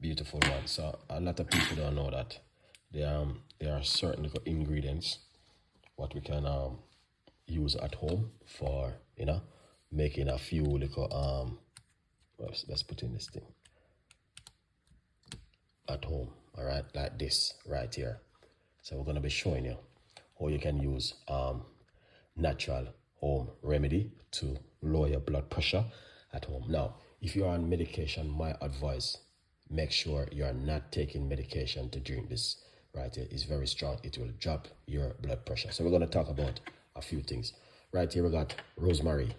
beautiful one. So a lot of people don't know that there are certain little ingredients what we can use at home for making a few little let's put in this thing at home. All right, like this right here. So we're going to be showing you how you can use natural home remedy to lower your blood pressure at home. Now, if you're on medication, my advice, make sure you're not taking medication to drink this right here. It's very strong. It will drop your blood pressure. So we're going to talk about a few things. Right here we got rosemary,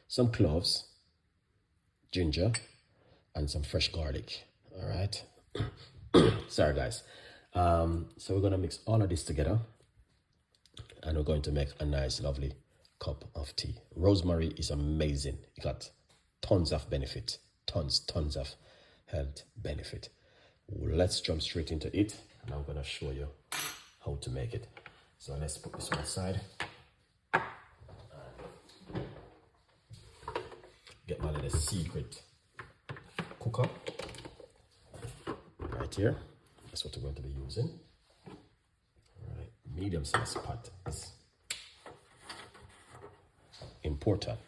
some cloves, ginger, and some fresh garlic. All right. Sorry guys. So we're going to mix all of this together and we're going to make a nice lovely cup of tea. Rosemary is amazing. It got tons of benefit, tons of health benefit. Let's jump straight into it and I'm going to show you how to make it. So let's put this one aside. Get my little secret cooker right here. That's what we're going to be using. All right, medium size pot is important.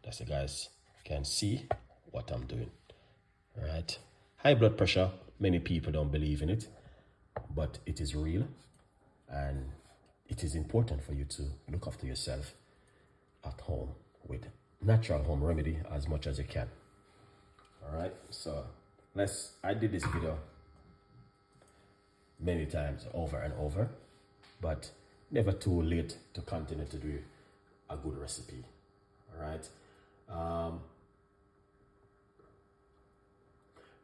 That's so you guys can see what I'm doing. All right, high blood pressure. Many people don't believe in it, but it is real, and it is important for you to look after yourself at home with natural home remedy as much as you can. All right, so I did this video many times over and over, but never too late to continue to do a good recipe. All right,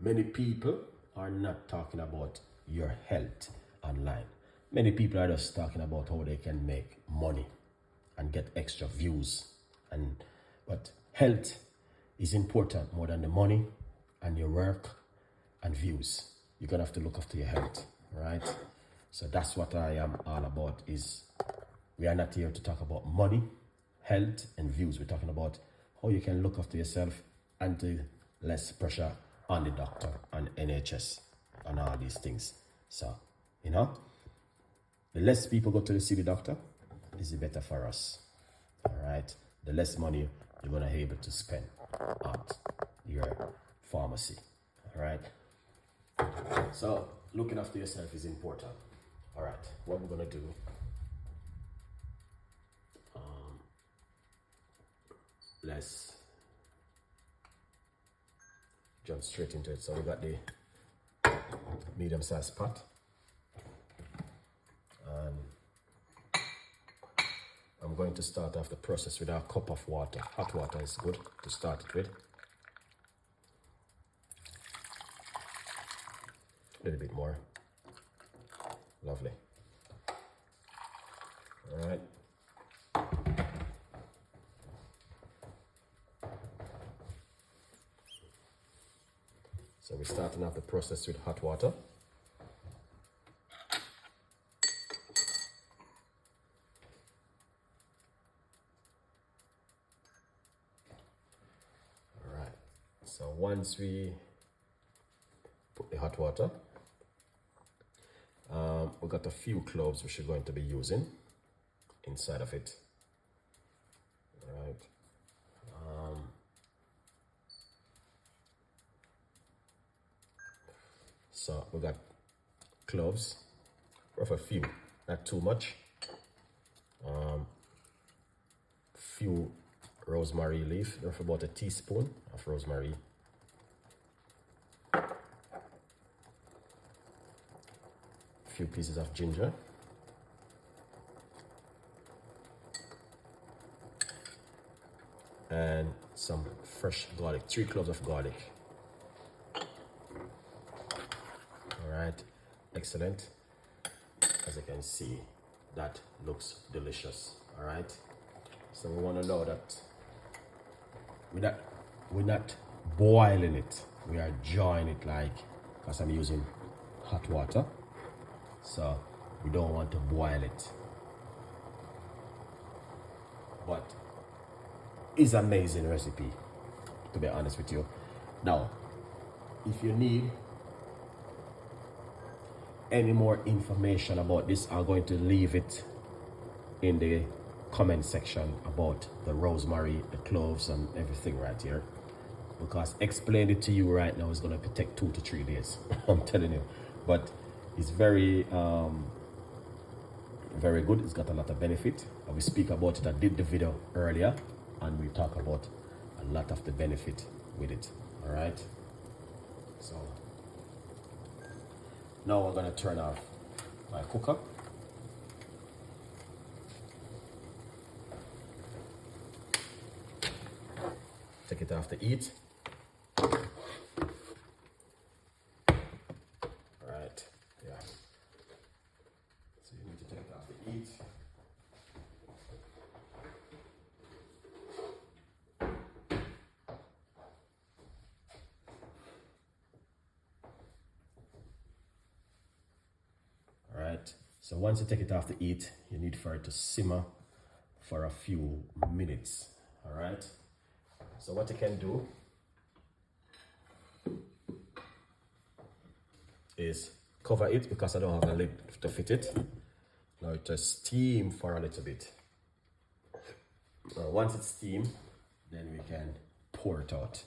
many people are not talking about your health online. Many people are just talking about how they can make money and get extra views, but health is important more than the money and your work and views. You're gonna have to look after your health, right? So that's what I am all about. Is we are not here to talk about money, health, and views. We're talking about how you can look after yourself and to less pressure on the doctor and NHS and all these things. So, the less people go to see the doctor, is the better for us. All right. The less money you're gonna be able to spend at your pharmacy. All right. So looking after yourself is important. All right. What we're gonna do? Let's jump straight into it. So we got the medium-sized pot, and I'm going to start off the process with a cup of water. Hot water is good to start it with. A little bit more. Lovely. All right. So we're starting off the process with hot water. All right. So once we put the hot water, we got a few cloves which we're going to be using inside of it. All right. So we got cloves, of a few, not too much. Few rosemary leaf, of about a teaspoon of rosemary. Few pieces of ginger. And some fresh garlic, 3 cloves of garlic. Right, excellent. As you can see, that looks delicious. All right, so we want to know that we're not boiling it, we are drawing it, like, because I'm using hot water, so we don't want to boil it, but it's an amazing recipe, to be honest with you. Now if you need any more information about this, I'm going to leave it in the comment section about the rosemary, the cloves, and everything right here. Because explain it to you right now is going to take 2 to 3 days. I'm telling you. But it's very very good. It's got a lot of benefit. I will speak about it. I did the video earlier and we talk about a lot of the benefit with it. All right. So now we're going to turn off my cooker. Take it off the heat. All right. Yeah. So you need to take it off the heat. All right. So once you take it off the heat, you need for it to simmer for a few minutes. All right. So what you can do is cover it because I don't have a lid to fit it. Now it just steam for a little bit. Once it's steamed, then we can pour it out.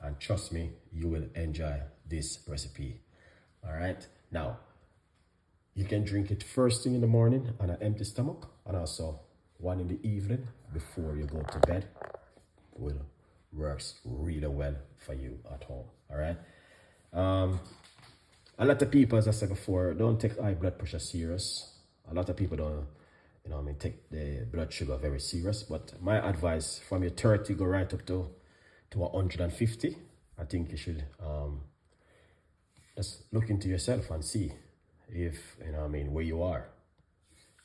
And trust me, you will enjoy this recipe. All right. Now, you can drink it first thing in the morning on an empty stomach, and also one in the evening before you go to bed. Will works really well for you at home. All right. A lot of people, as I said before, don't take high blood pressure serious. A lot of people don't, take the blood sugar very serious. But my advice, from your 30 go right up to 150, I think you should just look into yourself and see if, where you are.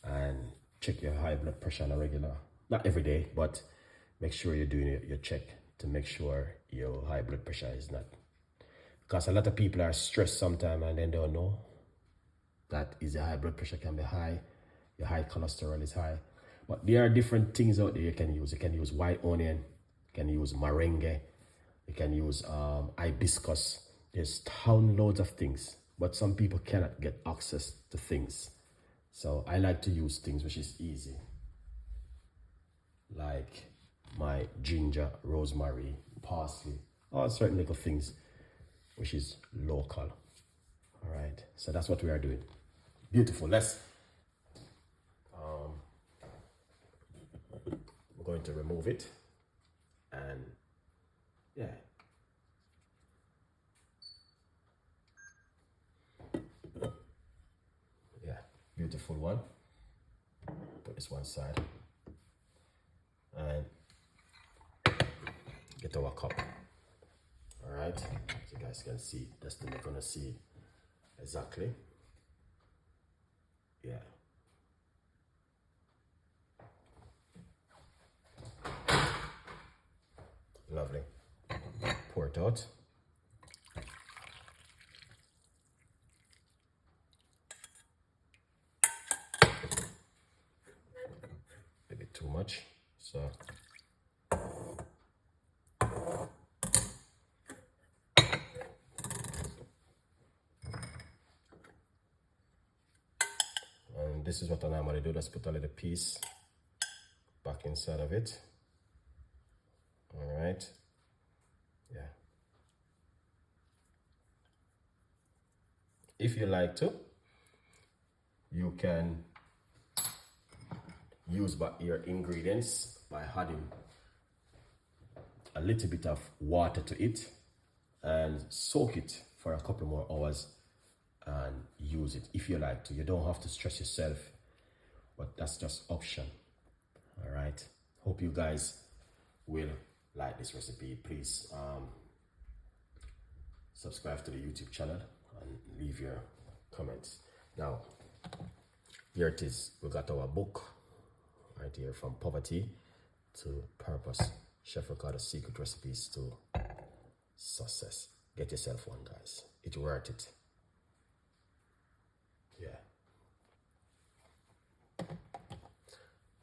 And check your high blood pressure on a regular, not every day, but make sure you're doing your check to make sure your high blood pressure is not. Because a lot of people are stressed sometimes and they don't know that is the high blood pressure can be high, your high cholesterol is high. But there are different things out there you can use. You can use white onion, you can use meringue, you can use hibiscus. There's loads of things, but some people cannot get access to things. So I like to use things which is easy, like my ginger, rosemary, parsley, all certain little things which is local. All right, so that's what we are doing. Beautiful. Let's we're going to remove it, and yeah, beautiful one. Put this one side and get our cup. All right, so you guys can see, just to make gonna see exactly. Yeah. Lovely. Pour it out. Maybe too much, so and this is what I normally do. Let's put a little piece back inside of it. All right. Yeah. If you like to, you can use your ingredients by adding a little bit of water to it and soak it for a couple more hours and use it if you like to. You don't have to stress yourself, but that's just option. All right. Hope you guys will like this recipe. Please subscribe to the YouTube channel and leave your comments. Now, here it is. We got our book right here, From Poverty to Purpose, Chef Ricardo's Secret Recipes to Success. Get yourself one, guys. It's worth it. Yeah.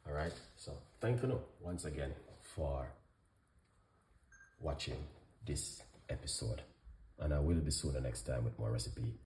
All right. So thank you once again for watching this episode. and I will be soon the next time with more recipe.